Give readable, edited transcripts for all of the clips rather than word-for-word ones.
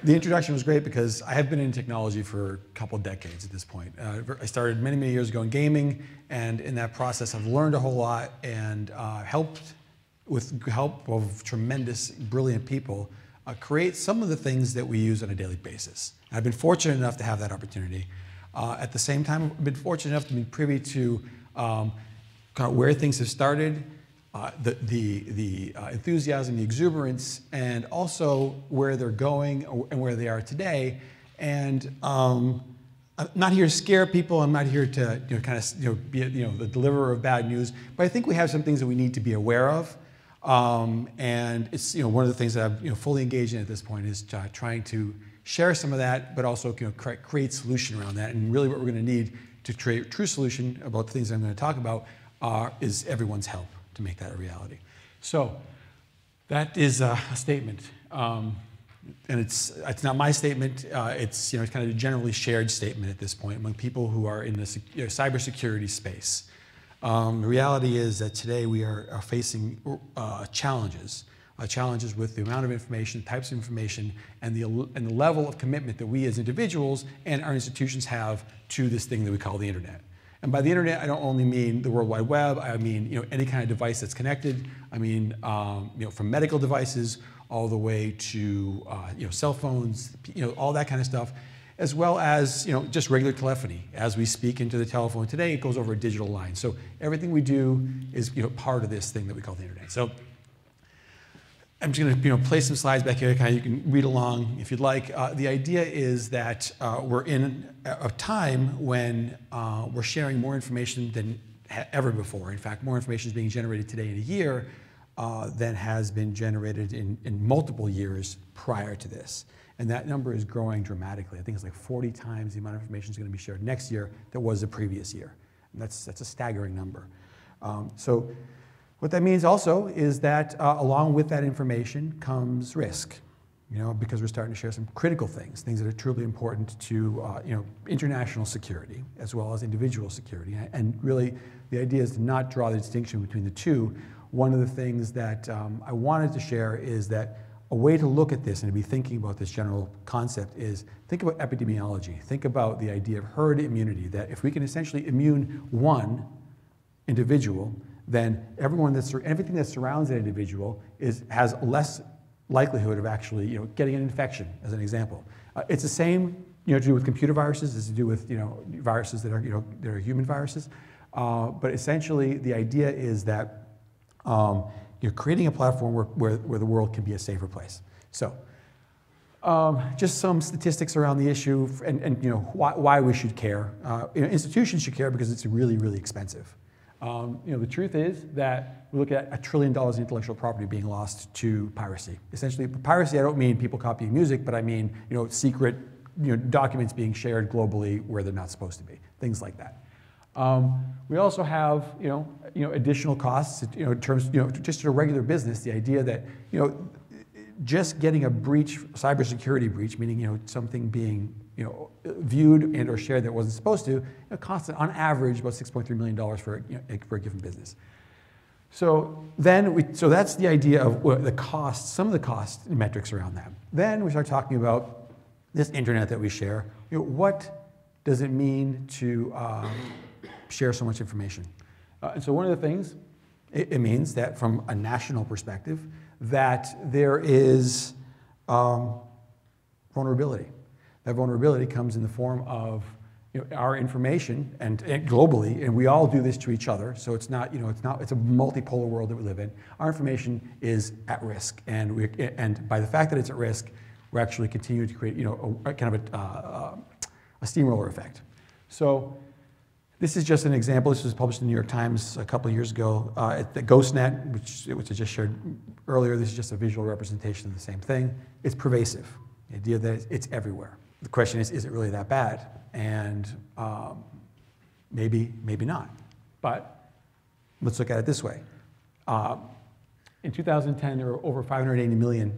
The introduction was great because I have been in technology for a couple decades at this point. I started many, many years ago in gaming, and in that process I've learned a whole lot and helped, with help of tremendous, brilliant people, create some of the things that we use on a daily basis. And I've been fortunate enough to have that opportunity. At the same time, I've been fortunate enough to be privy to kind of where things have started, the enthusiasm, the exuberance, and also where they're going and where they are today. And I'm not here to scare people. I'm not here to be the deliverer of bad news. But I think we have some things that we need to be aware of. And it's one of the things that I'm fully engaged in at this point is trying to share some of that, but also create solution around that. And really, what we're going to need to create a true solution about the things I'm going to talk about is everyone's help to make that a reality. So that is a statement, and it's not my statement. It's it's kind of a generally shared statement at this point among people who are in the cybersecurity space. The reality is that today we are facing challenges with the amount of information, types of information, and the level of commitment that we as individuals and our institutions have to this thing that we call the internet. And by the internet, I don't only mean the World Wide Web. I mean any kind of device that's connected. I mean from medical devices all the way to cell phones, all that kind of stuff, as well as just regular telephony. As we speak into the telephone today, it goes over a digital line. So everything we do is part of this thing that we call the internet. So I'm just going to place some slides back here. You can read along if you'd like. The idea is that we're in a time when we're sharing more information than ever before. In fact, more information is being generated today in a year than has been generated in multiple years prior to this. And that number is growing dramatically. I think it's like 40 times the amount of information is going to be shared next year that was the previous year. And that's a staggering number. So what that means also is that along with that information comes risk, because we're starting to share some critical things that are truly important to international security as well as individual security. And really, the idea is to not draw the distinction between the two. One of the things that I wanted to share is that a way to look at this and to be thinking about this general concept is think about epidemiology. Think about the idea of herd immunity, that if we can essentially immune one individual, then everything that surrounds that individual has less likelihood of actually getting an infection, as an example. It's the same to do with computer viruses as to do with viruses that are human viruses. But essentially, the idea is that you're creating a platform where the world can be a safer place. So just some statistics around the issue and why we should care. Institutions should care because it's really, really expensive. The truth is that we look at $1 trillion in intellectual property being lost to piracy. Essentially, piracy, I don't mean people copying music, but I mean secret documents being shared globally where they're not supposed to be, things like that. We also have additional costs in terms just a regular business. The idea that just getting a breach, cybersecurity breach, meaning something being viewed and or shared that wasn't supposed to, costs on average about $6.3 million for a given business. So that's the idea of the cost, some of the cost metrics around that. Then we start talking about this internet that we share. What does it mean to share so much information? And so one of the things it means that from a national perspective, that there is vulnerability. That vulnerability comes in the form of our information and globally, and we all do this to each other. So it's not it's a multipolar world that we live in. Our information is at risk, and by the fact that it's at risk, we're actually continuing to create a kind of a steamroller effect. So this is just an example. This was published in the New York Times a couple of years ago. At the GhostNet, which I just shared earlier, this is just a visual representation of the same thing. It's pervasive. The idea that it's everywhere. The question is it really that bad? And maybe not. But let's look at it this way. In 2010, there were over 580 million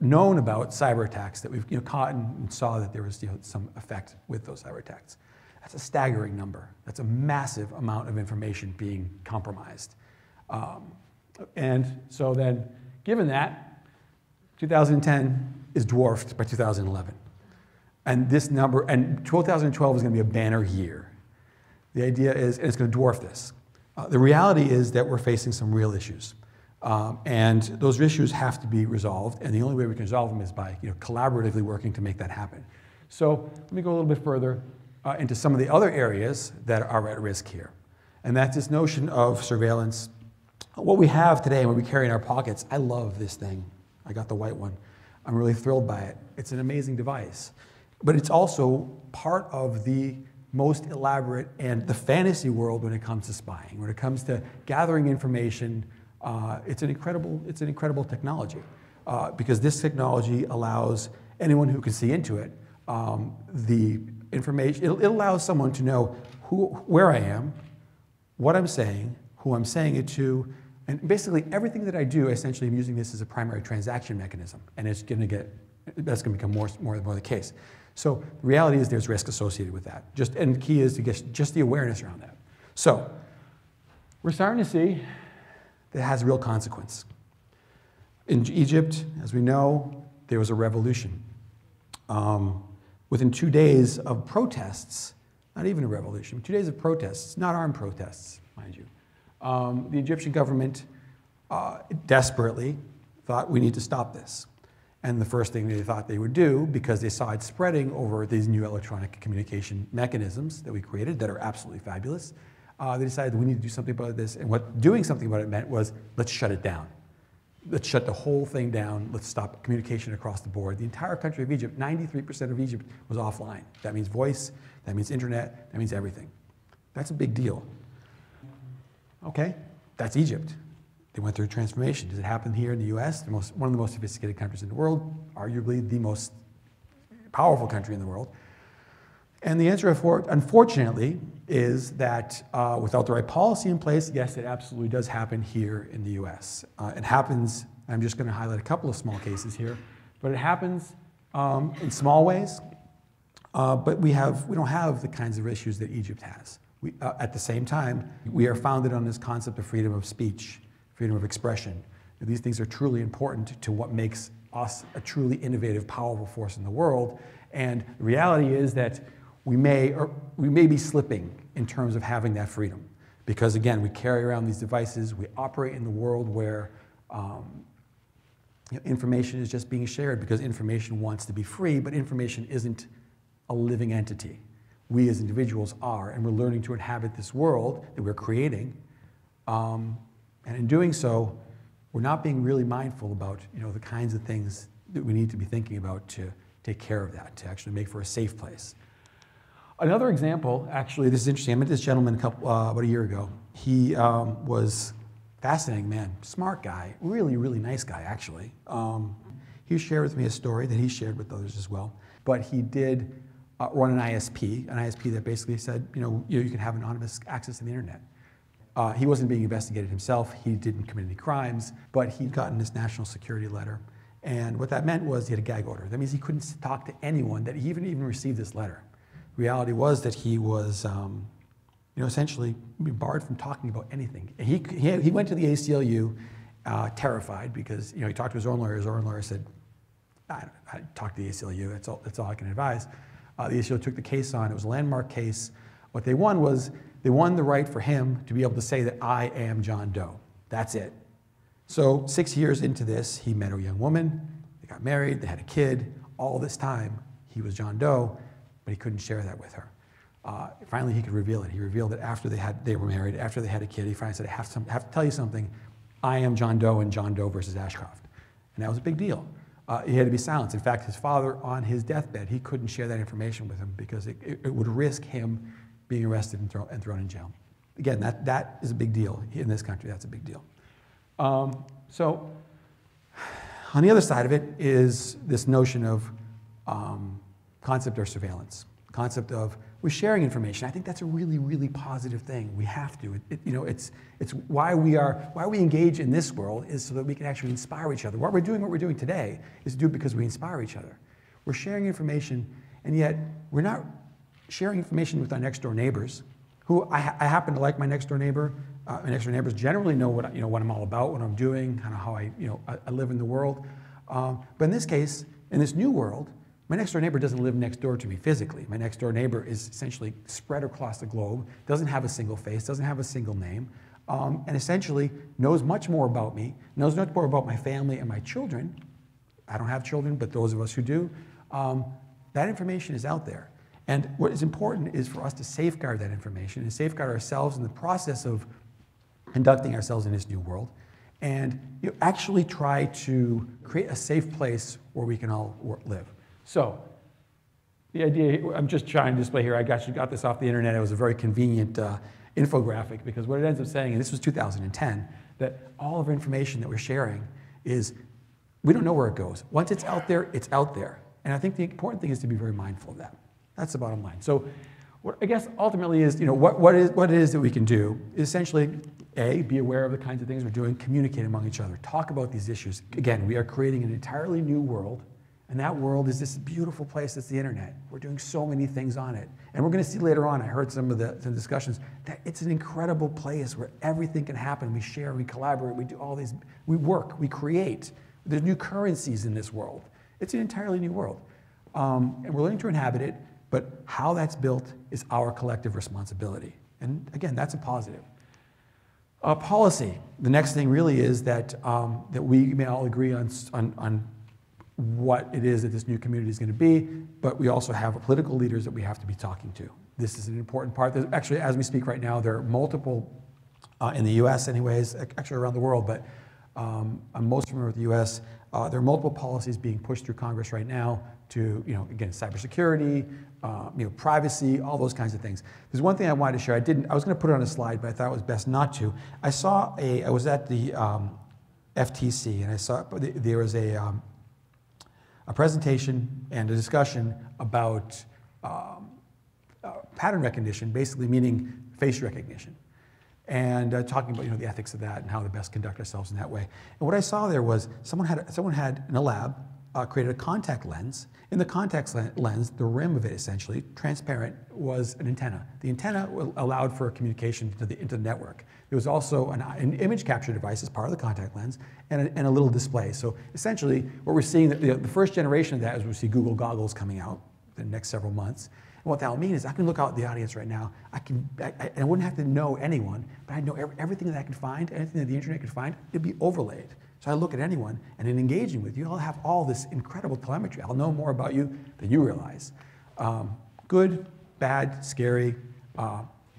known about cyber attacks that we've caught and saw that there was some effect with those cyber attacks. That's a staggering number. That's a massive amount of information being compromised. And so then, given that, 2010, is dwarfed by 2011. And this number, and 2012 is going to be a banner year. The idea is, and it's going to dwarf this. The reality is that we're facing some real issues. And those issues have to be resolved, and the only way we can resolve them is by collaboratively working to make that happen. So let me go a little bit further into some of the other areas that are at risk here. And that's this notion of surveillance. What we have today and what we carry in our pockets, I love this thing. I got the white one. I'm really thrilled by it. It's an amazing device. But it's also part of the most elaborate and the fantasy world when it comes to spying. When it comes to gathering information, it's an incredible technology because this technology allows anyone who can see into it the information. It allows someone to know where I am, what I'm saying, who I'm saying it to, and basically everything that I do. Essentially, I'm using this as a primary transaction mechanism, and that's going to become more the case. So the reality is there's risk associated with that. And the key is to get just the awareness around that. So we're starting to see that it has real consequence. In Egypt, as we know, there was a revolution. Within 2 days of protests, not even a revolution, 2 days of protests, not armed protests, mind you, the Egyptian government desperately thought we need to stop this. And the first thing they thought they would do, because they saw it spreading over these new electronic communication mechanisms that we created that are absolutely fabulous, they decided we need to do something about this. And what doing something about it meant was, let's shut it down. Let's shut the whole thing down. Let's stop communication across the board. The entire country of Egypt, 93% of Egypt was offline. That means voice, that means internet, that means everything. That's a big deal. Okay, that's Egypt. They went through a transformation. Does it happen here in the US? One of the most sophisticated countries in the world, arguably the most powerful country in the world. And the answer, unfortunately, is that without the right policy in place, yes, it absolutely does happen here in the US. It happens, I'm just going to highlight a couple of small cases here, but it happens in small ways, but we don't have the kinds of issues that Egypt has. At the same time, we are founded on this concept of freedom of speech, freedom of expression. And these things are truly important to what makes us a truly innovative, powerful force in the world. And the reality is that we may be slipping in terms of having that freedom. Because again, we carry around these devices, we operate in the world where information is just being shared because information wants to be free, but information isn't a living entity. We as individuals are, and we're learning to inhabit this world that we're creating. And in doing so, we're not being really mindful about the kinds of things that we need to be thinking about to take care of that, to actually make for a safe place. Another example, actually, this is interesting. I met this gentleman about a year ago. He was fascinating man, smart guy, really, really nice guy, actually. He shared with me a story that he shared with others as well. But he did run an ISP that basically said, you can have anonymous access to the internet. He wasn't being investigated himself. He didn't commit any crimes, but he'd gotten this national security letter. And what that meant was he had a gag order. That means he couldn't talk to anyone that he even received this letter. The reality was that he was, essentially barred from talking about anything. And he went to the ACLU terrified because, he talked to his own lawyer. His own lawyer said, I talked to the ACLU. That's all I can advise. The ACLU took the case on. It was a landmark case. What they won was they won the right for him to be able to say that I am John Doe. That's it. So 6 years into this, he met a young woman. They got married. They had a kid. All this time, he was John Doe, but he couldn't share that with her. Finally, he could reveal it. He revealed it after they were married, after they had a kid. He finally said, I have to tell you something. I am John Doe in John Doe versus Ashcroft. And that was a big deal. He had to be silenced. In fact, his father, on his deathbed, he couldn't share that information with him because it would risk him being arrested and thrown in jail. Again, that is a big deal. In this country, that's a big deal. So on the other side of it is this notion of concept of surveillance, concept of we're sharing information. I think that's a really, really positive thing. We have to. It's why we engage in this world is so that we can actually inspire each other. What we're doing today is to do it because we inspire each other. We're sharing information, and yet we're not sharing information with our next door neighbors, who I happen to like my next door neighbor. My next door neighbors generally know what I'm all about, what I'm doing, kind of how I live in the world. But in this case, In this new world, my next door neighbor doesn't live next door to me physically. My next door neighbor is essentially spread across the globe, doesn't have a single face, doesn't have a single name, and essentially knows much more about me, knows much more about my family and my children. I don't have children, but those of us who do, that information is out there. And what is important is for us to safeguard that information and safeguard ourselves in the process of conducting ourselves in this new world, and actually try to create a safe place where we can all live. So the idea, I'm just trying to display here, I actually got this off the internet. It was a very convenient infographic, because what it ends up saying, and this was 2010, that all of our information that we're sharing is, we don't know where it goes. Once it's out there, it's out there. And I think the important thing is to be very mindful of that. That's the bottom line. So what I guess ultimately is, what it is that we can do is essentially, A, be aware of the kinds of things we're doing, communicate among each other, talk about these issues. Again, we are creating an entirely new world, and that world is this beautiful place that's the internet. We're doing so many things on it. And we're going to see later on, I heard some of the discussions, that it's an incredible place where everything can happen. We share, we collaborate, we do all these, we work, we create. There's new currencies in this world. It's an entirely new world. And we're learning to inhabit it, but how that's built is our collective responsibility. And again, that's a positive. Policy. The next thing really is that, that we may all agree on what it is that this new community is going to be, but we also have political leaders that we have to be talking to. This is an important part. There's actually, as we speak right now, there are multiple, in the US anyways, actually around the world, but I'm most familiar with the US. There are multiple policies being pushed through Congress right now to, again, cybersecurity, privacy, all those kinds of things. There's one thing I wanted to share. I was going to put it on a slide, but I thought it was best not to. I was at the FTC, and I saw there was a presentation and a discussion about pattern recognition, basically meaning face recognition, and talking about the ethics of that and how to best conduct ourselves in that way. And what I saw there was someone had in a lab created a contact lens. In the contact lens, the rim of it essentially, transparent, was an antenna. The antenna allowed for communication into the network. There was also an image capture device as part of the contact lens and a little display. So essentially, what we're seeing, the first generation of that is we see Google goggles coming out in the next several months. And what that will mean is I can look out at the audience right now. I wouldn't have to know anyone, but I'd know everything that I could find, anything that the internet could find, it'd be overlaid. So I look at anyone, and in engaging with you, I'll have all this incredible telemetry. I'll know more about you than you realize. Good, bad, scary,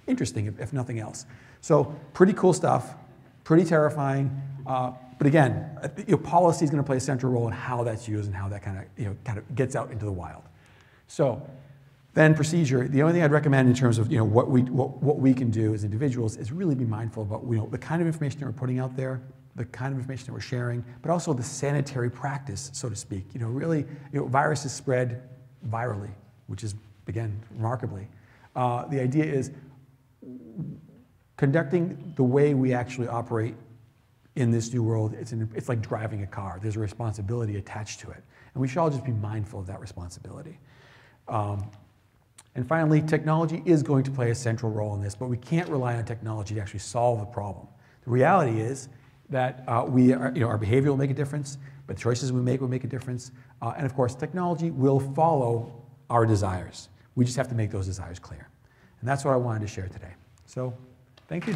interesting, if nothing else. So pretty cool stuff, pretty terrifying. But again, policy is going to play a central role in how that's used and how that kind of gets out into the wild. So then procedure. The only thing I'd recommend in terms of what we can do as individuals is really be mindful about the kind of information that we're putting out there, the kind of information that we're sharing, but also the sanitary practice, so to speak. Really, viruses spread virally, which is, again, remarkably. The idea is conducting the way we actually operate in this new world. It's like driving a car. There's a responsibility attached to it, and we should all just be mindful of that responsibility. And finally, technology is going to play a central role in this, but we can't rely on technology to actually solve the problem. The reality is that our behavior will make a difference, but the choices we make will make a difference. And of course, technology will follow our desires. We just have to make those desires clear. And that's what I wanted to share today. So, thank you.